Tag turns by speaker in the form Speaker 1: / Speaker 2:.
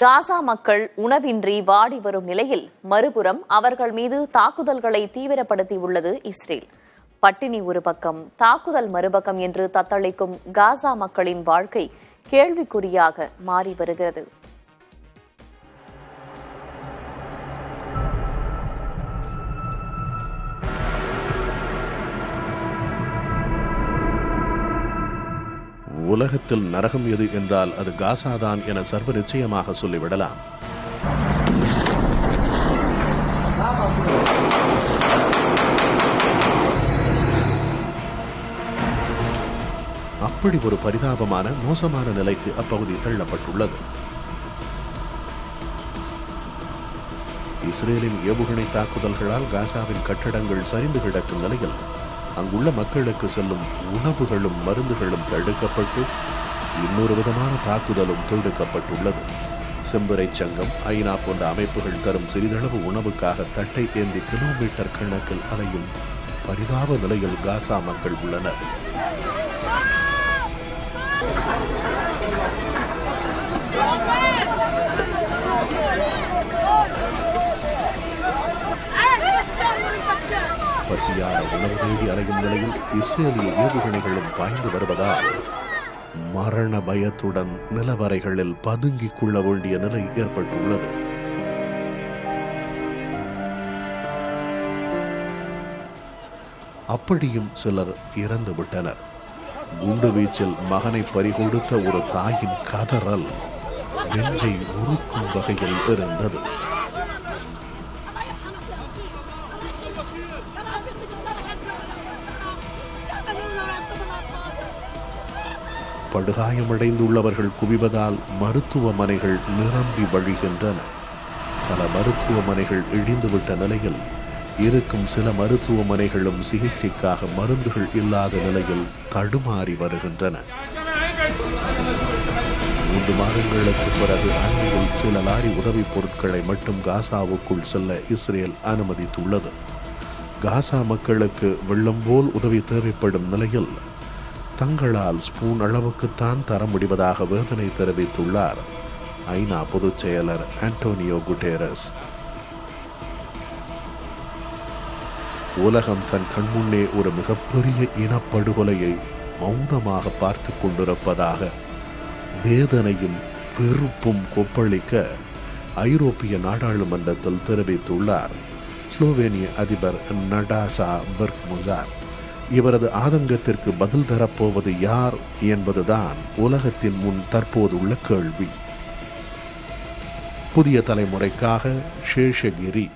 Speaker 1: காசா மக்கள் உணவின்றி வாடி வரும் நிலையில் மறுபுறம் அவர்கள் மீது தாக்குதல்களை தீவிரப்படுத்தியுள்ளது இஸ்ரேல். பட்டினி ஒரு பக்கம், தாக்குதல் மறுபக்கம் என்று தத்தளிக்கும் காசா மக்களின் வாழ்க்கை கேள்விக்குறியாக மாறி வருகிறது.
Speaker 2: உலகத்தில் நரகம் எது என்றால் அது காசாதான் என சர்வ நிச்சயமாக சொல்லிவிடலாம். அப்படி ஒரு பரிதாபமான மோசமான நிலைக்கு அப்பகுதி தள்ளப்பட்டுள்ளது. இஸ்ரேலின் ஏவுகணை தாக்குதல்களால் காசாவின் கட்டடங்கள் சரிந்து கிடக்கும் நிலையில் அங்குள்ள மக்களுக்கு செல்லும் உணவுகளும் மருந்துகளும் தடுக்கப்பட்டு இன்னொரு விதமான தாக்குதலும் தொடுக்கப்பட்டுள்ளது. செம்பறை சங்கம், ஐநா போன்ற அமைப்புகள் தரும் சிறிதளவு உணவுக்காக தட்டை ஏந்தி கிலோமீட்டர் கணக்கில் அலையும் பரிதாப நிலையில் காசா மக்கள் உள்ளனர். பசியான உணவு தேடி அலையும் நிலையில் இஸ்ரேலிய ஏவுகணைகளும் பாய்ந்து வருவதால் மரண பயத்துடன் நிலவரைகளில் பதுங்கிக் கொள்ள வேண்டிய நிலை ஏற்பட்டுள்ளது. அப்படியும் சிலர் இறந்து விட்டனர். குண்டு வீச்சில் மகனை பறிகொடுத்த ஒரு தாயின் கதறல் நெஞ்சை உருக்கும் வகையில் இருந்தது. படுகாயமடைந்துள்ளவர்கள் குவிவதால் மருத்துவமனைகள் நிரம்பி வழிகின்றன. பல மருத்துவமனைகள் இடிந்துவிட்ட நிலையில் இருக்கும் சில மருத்துவமனைகளும் சிகிச்சைக்காக மருந்துகள் இல்லாத நிலையில் தடுமாறி வருகின்றன. 3 மாதங்களுக்கு பிறகு அண்மையில் சில லாரி உதவிப் பொருட்களை மட்டும் காசாவுக்குள் செல்ல இஸ்ரேல் அனுமதித்துள்ளது. காசா மக்களுக்கு வெள்ளம் போல் உதவி தேவைப்படும் நிலையில் தங்களால் ஸ்பூன் அளவுக்குத்தான் தர முடிவதாக வேதனை தெரிவித்துள்ளார் ஐநா பொதுச் செயலர் ஆண்டோனியோ குட்டேரஸ். உலகம் தன் கண்முன்னே ஒரு மிகப்பெரிய இனப்படுகொலையை மௌனமாக பார்த்து கொண்டிருப்பதாக வேதனையும் வெறுப்பும் கொப்பளிக்க ஐரோப்பிய நாடாளுமன்றத்தில் தெரிவித்துள்ளார் ஸ்லோவேனிய அதிபர் நடாசா பெர்க்முசார். இவரது ஆதங்கத்திற்கு பதில் தரப்போவது யார் என்பதுதான் உலகத்தின் முன் தற்போதுள்ள கேள்வி. புதிய தலைமுறைக்காக சேஷகிரி.